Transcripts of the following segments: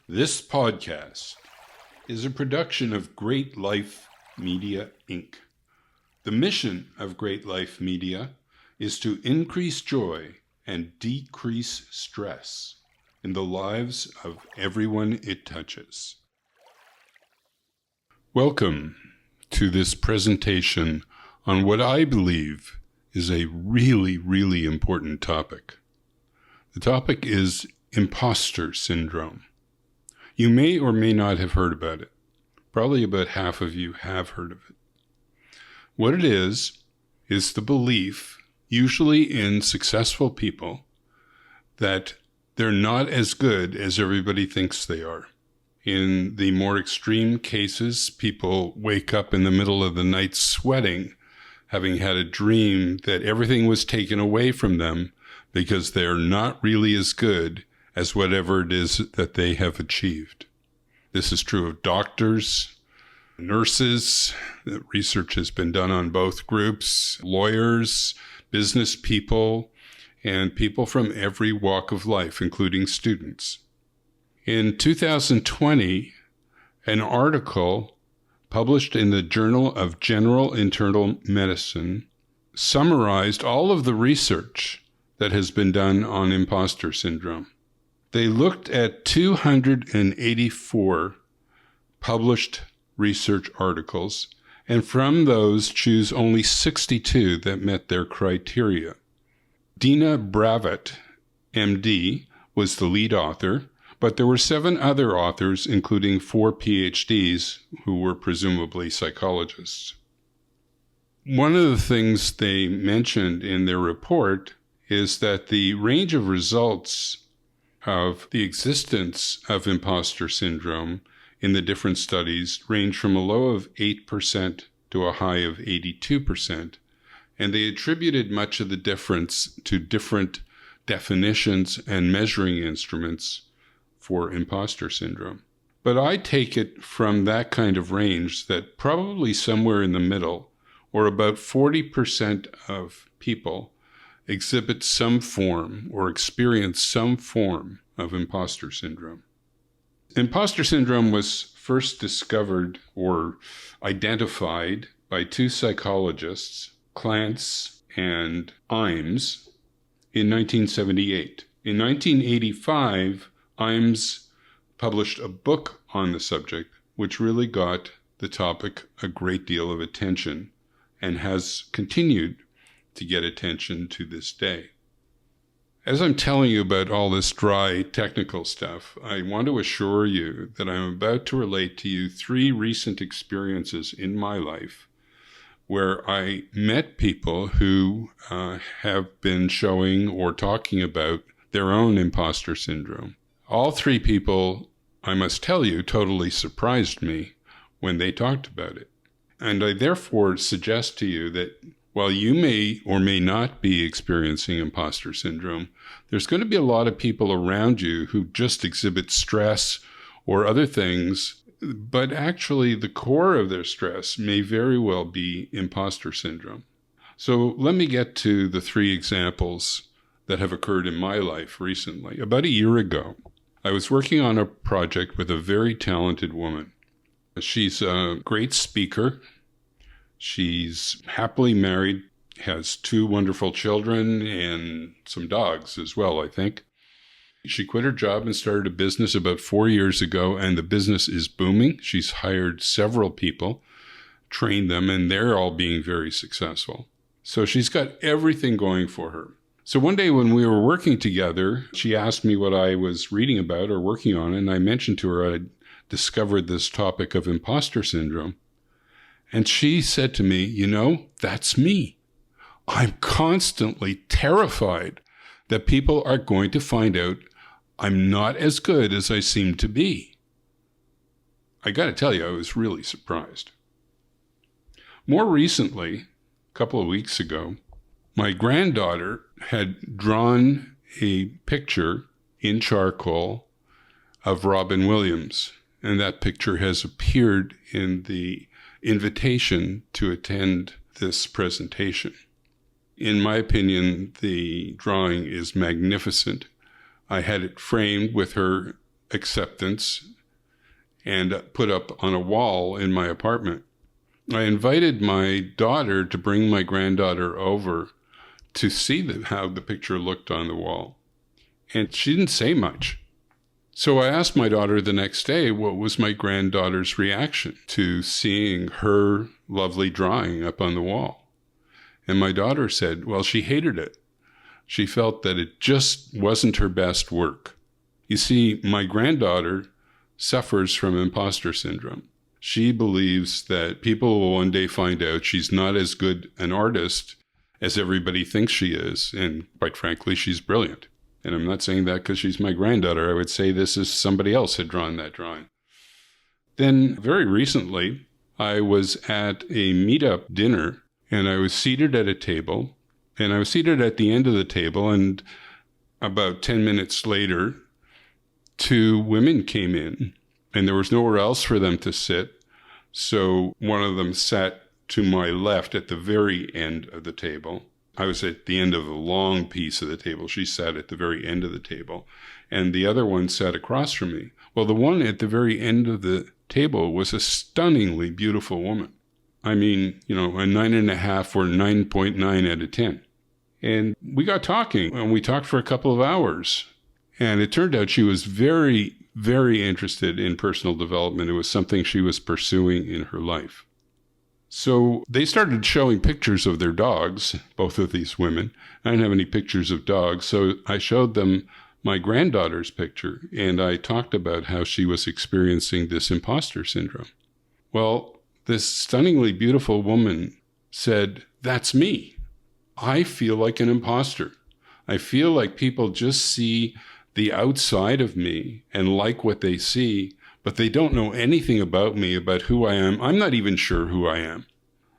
This podcast is a production of Great Life Media, Inc. The mission of Great Life Media is to increase joy and decrease stress in the lives of everyone it touches. Welcome to this presentation on what I believe is a really important topic. The topic is Imposter Syndrome. You may or may not have heard about it. Probably about half of you have heard of it. What it is the belief, usually in successful people, that they're not as good as everybody thinks they are. In the more extreme cases, people wake up in the middle of the night sweating, having had a dream that everything was taken away from them because they're not really as good as whatever it is that they have achieved. This is true of doctors, nurses. Research has been done on both groups, lawyers, business people, and people from every walk of life, including students. In 2020, an article published in the Journal of General Internal Medicine summarized all of the research that has been done on imposter syndrome. They looked at 284 published research articles, and from those choose only 62 that met their criteria. Dina Bravitt, MD, was the lead author, but there were 7 other authors, including 4 PhDs, who were presumably psychologists. One of the things they mentioned in their report is that the range of results of the existence of imposter syndrome in the different studies range from a low of 8% to a high of 82%, and they attributed much of the difference to different definitions and measuring instruments for imposter syndrome. But I take it from that kind of range that probably somewhere in the middle, or about 40% of people, exhibit some form or experience some form of imposter syndrome. Imposter syndrome was first discovered or identified by 2 psychologists, Clance and Imes, in 1978. In 1985, Imes published a book on the subject, which really got the topic a great deal of attention and has continued to get attention to this day. As I'm telling you about all this dry technical stuff, I want to assure you that I'm about to relate to you 3 recent experiences in my life where I met people who have been showing or talking about their own imposter syndrome. All 3 people, I must tell you, totally surprised me when they talked about it. And I therefore suggest to you that while you may or may not be experiencing imposter syndrome, there's going to be a lot of people around you who just exhibit stress or other things, but actually the core of their stress may very well be imposter syndrome. So let me get to the 3 examples that have occurred in my life recently. About a year ago, I was working on a project with a very talented woman. She's a great speaker. She's happily married, has 2 wonderful children and some dogs as well, I think. She quit her job and started a business about 4 years ago, and the business is booming. She's hired several people, trained them, and they're all being very successful. So she's got everything going for her. So one day when we were working together, she asked me what I was reading about or working on, and I mentioned to her I'd discovered this topic of imposter syndrome. And she said to me, that's me. I'm constantly terrified that people are going to find out I'm not as good as I seem to be. I got to tell you, I was really surprised. More recently, a couple of weeks ago, my granddaughter had drawn a picture in charcoal of Robin Williams, and that picture has appeared in the invitation to attend this presentation. In my opinion, the drawing is magnificent. I had it framed with her acceptance and put up on a wall in my apartment. I invited my daughter to bring my granddaughter over to see how the picture looked on the wall. And she didn't say much. So I asked my daughter the next day what was my granddaughter's reaction to seeing her lovely drawing up on the wall. And my daughter said, well, she hated it. She felt that it just wasn't her best work. You see, my granddaughter suffers from imposter syndrome. She believes that people will one day find out she's not as good an artist as everybody thinks she is. And quite frankly, she's brilliant. And I'm not saying that because she's my granddaughter. I would say this is somebody else had drawn that drawing. Then very recently, I was at a meetup dinner and I was seated at a table and I was seated at the end of the table. And about 10 minutes later, 2 women came in and there was nowhere else for them to sit. So one of them sat to my left at the very end of the table. I was at the end of a long piece of the table. She sat at the very end of the table. And the other one sat across from me. Well, the one at the very end of the table was a stunningly beautiful woman. I mean, a 9.5 or 9.9 out of 10. And we got talking, and we talked for a couple of hours. And it turned out she was very, very interested in personal development. It was something she was pursuing in her life. So they started showing pictures of their dogs, both of these women. I didn't have any pictures of dogs, so I showed them my granddaughter's picture, and I talked about how she was experiencing this imposter syndrome. Well, this stunningly beautiful woman said, "That's me. I feel like an imposter. I feel like people just see the outside of me and like what they see, but they don't know anything about me, about who I am. I'm not even sure who I am."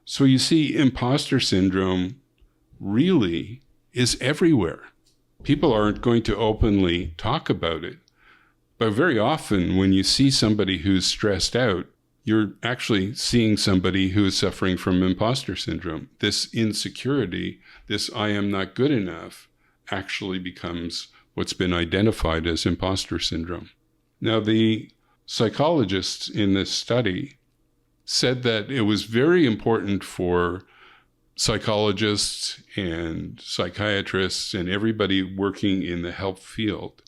So you see, imposter syndrome really is everywhere. People aren't going to openly talk about it, but very often when you see somebody who's stressed out, you're actually seeing somebody who is suffering from imposter syndrome. This insecurity, this I am not good enough, actually becomes what's been identified as imposter syndrome. Now, the psychologists in this study said that it was very important for psychologists and psychiatrists and everybody working in the health field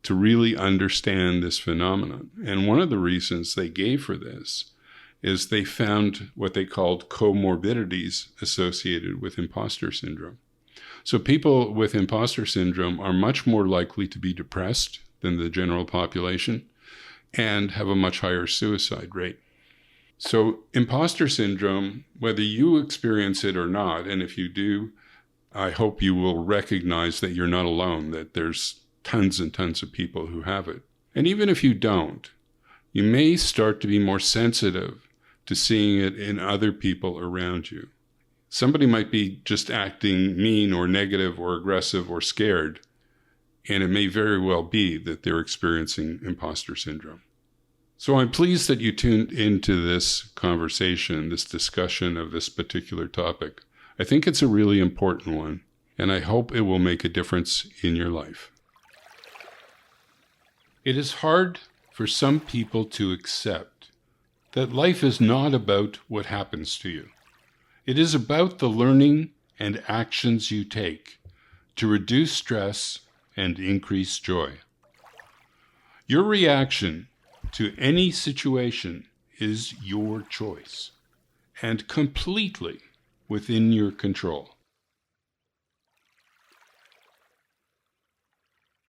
to really understand this phenomenon. And one of the reasons they gave for this is they found what they called co-morbidities associated with imposter syndrome. So people with imposter syndrome are much more likely to be depressed than the general population and have a much higher suicide rate. So imposter syndrome, whether you experience it or not, and if you do, I hope you will recognize that you're not alone, that there's tons and tons of people who have it. And even if you don't, you may start to be more sensitive to seeing it in other people around you. Somebody might be just acting mean or negative or aggressive or scared, and it may very well be that they're experiencing imposter syndrome. So I'm pleased that you tuned into this conversation, this discussion of this particular topic. I think it's a really important one, and I hope it will make a difference in your life. It is hard for some people to accept that life is not about what happens to you. It is about the learning and actions you take to reduce stress and increase joy. Your reaction to any situation is your choice and completely within your control.